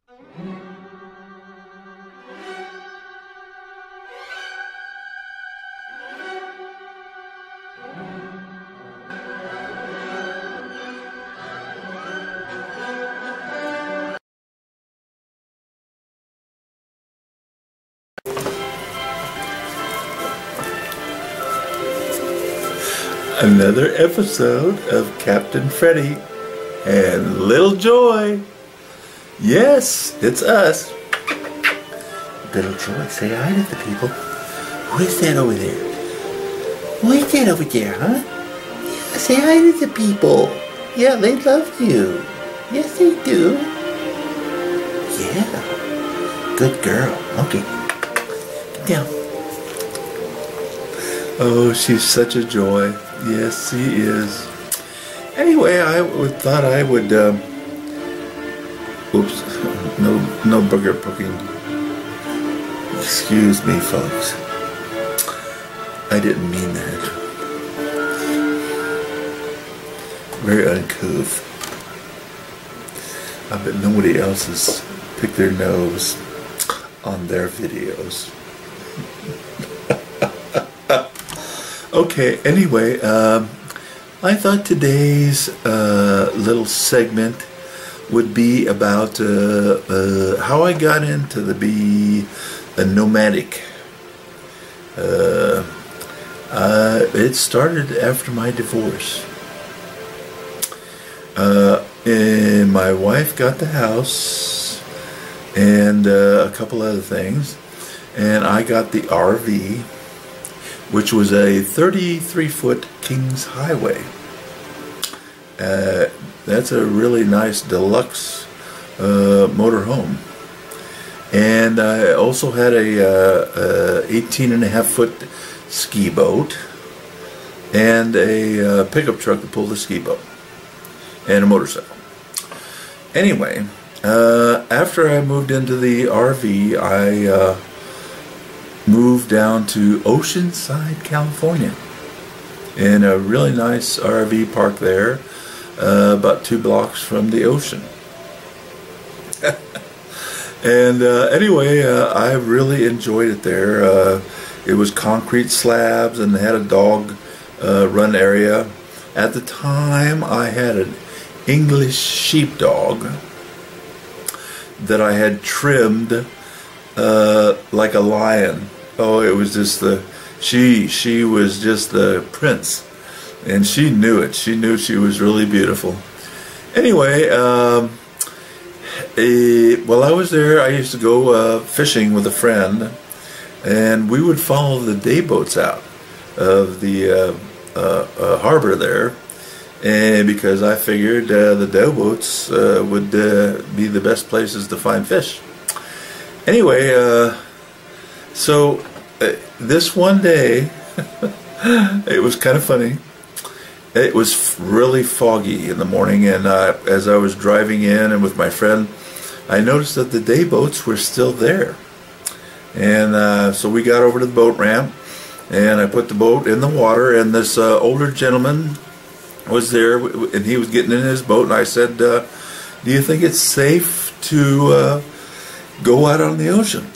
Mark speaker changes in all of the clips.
Speaker 1: Another episode of Captain Freddy and Little Joy. Yes, it's us. Little Joy, say hi to the people. Who is that over there? Who is that over there, huh? Yeah, say hi to the people. Yeah, they love you. Yes, they do. Yeah. Good girl. Okay. Get down. Oh, she's such a joy. Yes, she is. Anyway, I thought I would, oops, no booger poking. Excuse me, folks. I didn't mean that. Very uncouth. I bet nobody else has picked their nose on their videos. Okay, anyway, I thought today's little segment would be about how I got into be a nomadic. It started after my divorce. And my wife got the house and a couple other things, and I got the RV, which was a 33-foot King's Highway. That's a really nice deluxe motorhome. And I also had a 18.5-foot ski boat and a pickup truck to pull the ski boat and a motorcycle. Anyway, after I moved into the RV, I moved down to Oceanside, California, in a really nice RV park there, about 2 blocks from the ocean. And anyway, I really enjoyed it there. It was concrete slabs and had a dog run area. At the time, I had an English sheepdog that I had trimmed like a lion. Oh, it was just she was just the prince, and she knew it. She knew she was really beautiful. Anyway, while I was there, I used to go fishing with a friend, and we would follow the day boats out of the harbor there, and because I figured the day boats would be the best places to find fish. Anyway, so this one day, it was kind of funny. It was really foggy in the morning, and as I was driving in and with my friend, I noticed that the day boats were still there. And so we got over to the boat ramp, and I put the boat in the water, and this older gentleman was there, and he was getting in his boat, and I said, do you think it's safe to go out on the ocean?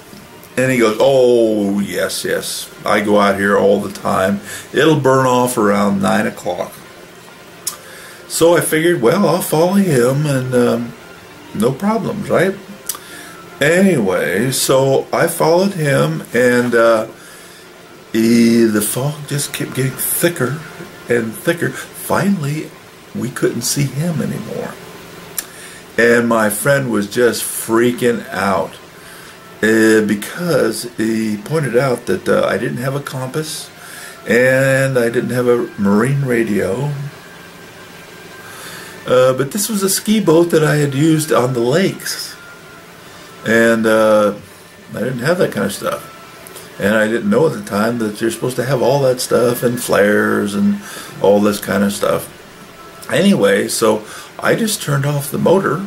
Speaker 1: And he goes, oh, yes, yes. I go out here all the time. It'll burn off around 9 o'clock. So I figured, well, I'll follow him, and no problems, right? Anyway, so I followed him, and the fog just kept getting thicker and thicker. Finally, we couldn't see him anymore. And my friend was just freaking out. Because he pointed out that I didn't have a compass and I didn't have a marine radio. But this was a ski boat that I had used on the lakes. And I didn't have that kind of stuff. And I didn't know at the time that you're supposed to have all that stuff and flares and all this kind of stuff. Anyway, so I just turned off the motor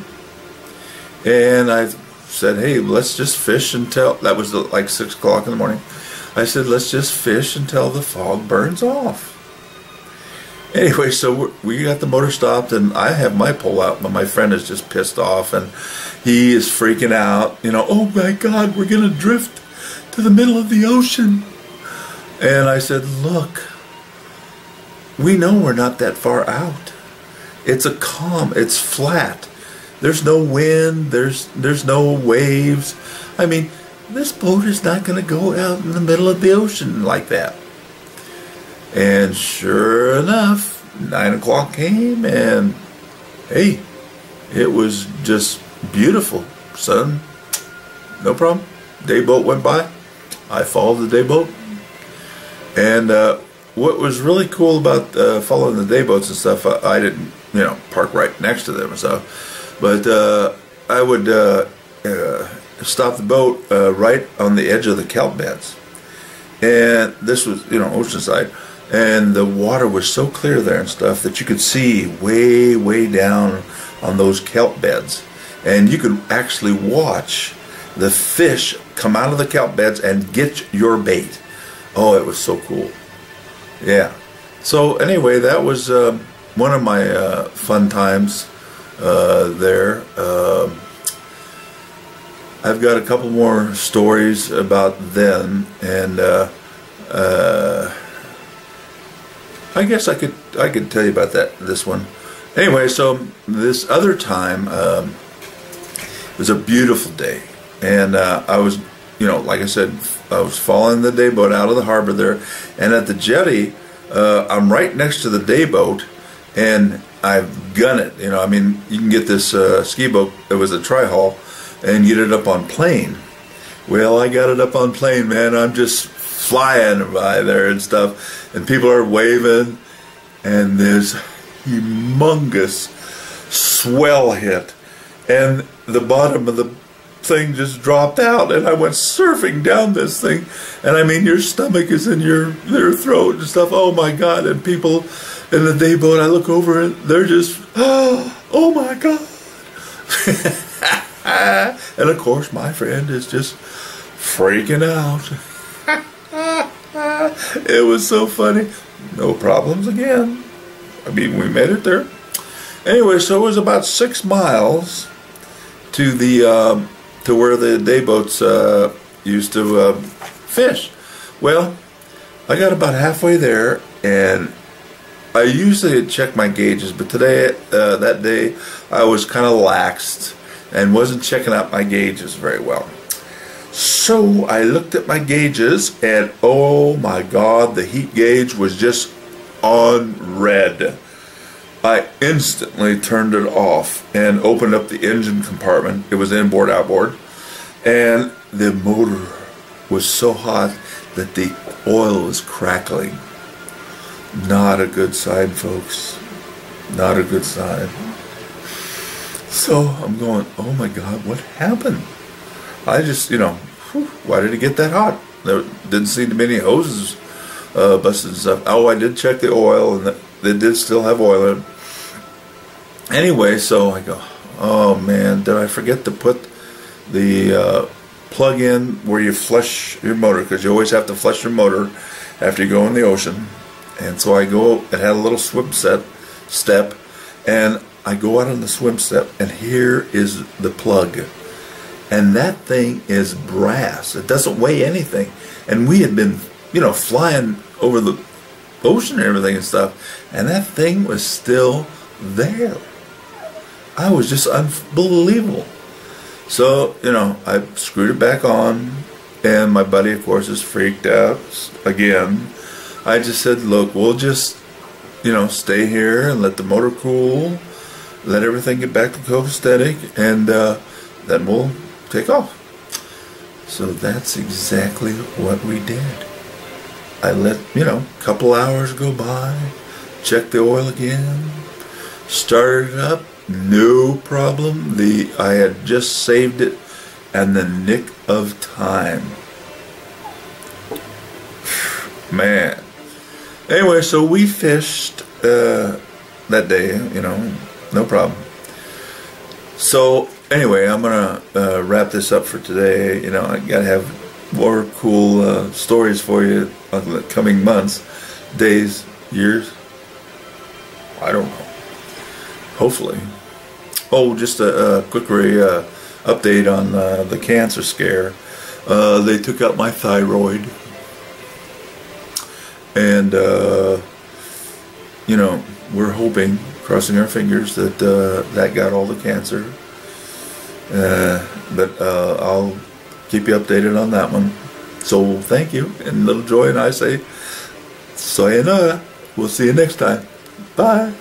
Speaker 1: and I said, hey, let's just fish until, that was like 6 o'clock in the morning. I said, let's just fish until the fog burns off. Anyway, so we got the motor stopped, and I have my pole out, but my friend is just pissed off, and he is freaking out. You know, oh my God, we're gonna drift to the middle of the ocean. And I said, look, we know we're not that far out. It's a calm, it's flat. There's no wind, there's no waves. I mean, this boat is not going to go out in the middle of the ocean like that. And sure enough, 9 o'clock came, and hey, it was just beautiful, son. No problem. Day boat went by. I followed the day boat. And what was really cool about following the day boats and stuff, I didn't, you know, park right next to them and stuff, but I would stop the boat right on the edge of the kelp beds. And this was, you know, oceanside, and the water was so clear there and stuff that you could see way, way down on those kelp beds. And you could actually watch the fish come out of the kelp beds and get your bait. Oh, it was so cool. Yeah. So anyway, that was one of my fun times there. I've got a couple more stories about then, and I guess I could tell you about this one. Anyway, so this other time it was a beautiful day, and I was, you know, like I said, I was following the day boat out of the harbor there, and at the jetty, I'm right next to the day boat, and I've gun it. You know, I mean, you can get this ski boat. It was a tri-hull, and get it up on plane. Well, I got it up on plane, man. I'm just flying by there and stuff, and people are waving, and there's humongous swell hit, and the bottom of the thing just dropped out, and I went surfing down this thing, and I mean, your stomach is in your throat and stuff. Oh my God! And people in the day boat, I look over and they're just, oh my God. And of course my friend is just freaking out. It was so funny. No problems again. I mean, we made it there. Anyway, so it was about 6 miles to the to where the day boats used to fish. Well, I got about halfway there, and I usually check my gauges, but today, that day, I was kind of laxed and wasn't checking out my gauges very well. So I looked at my gauges, and oh my God, the heat gauge was just on red. I instantly turned it off and opened up the engine compartment. It was inboard, outboard, and the motor was so hot that the oil was crackling. Not a good sign, folks. Not a good sign. So I'm going, oh my God, what happened? I just, you know, why did it get that hot? There didn't seem to be any hoses busted and stuff. Oh, I did check the oil, and they did still have oil in it. Anyway, so I go, oh man, did I forget to put the plug in where you flush your motor, because you always have to flush your motor after you go in the ocean. And so I go, it had a little swim step, and I go out on the swim step, and here is the plug. And that thing is brass. It doesn't weigh anything. And we had been, you know, flying over the ocean and everything and stuff, and that thing was still there. I was just unbelievable. So, you know, I screwed it back on, and my buddy, of course, is freaked out again. I just said, look, we'll just, you know, stay here and let the motor cool, let everything get back to copacetic, and then we'll take off. So that's exactly what we did. I let, you know, a couple hours go by, checked the oil again, started it up, no problem. I had just saved it in the nick of time. Man. Anyway, so we fished that day, you know, no problem. So anyway, I'm gonna wrap this up for today. You know, I gotta have more cool stories for you in the coming months, days, years. I don't know. Hopefully. Oh, just a quick update on the cancer scare. They took out my thyroid. And, you know, we're hoping, crossing our fingers, that that got all the cancer. But I'll keep you updated on that one. So thank you. And Little Joy and I say sayonara. We'll see you next time. Bye.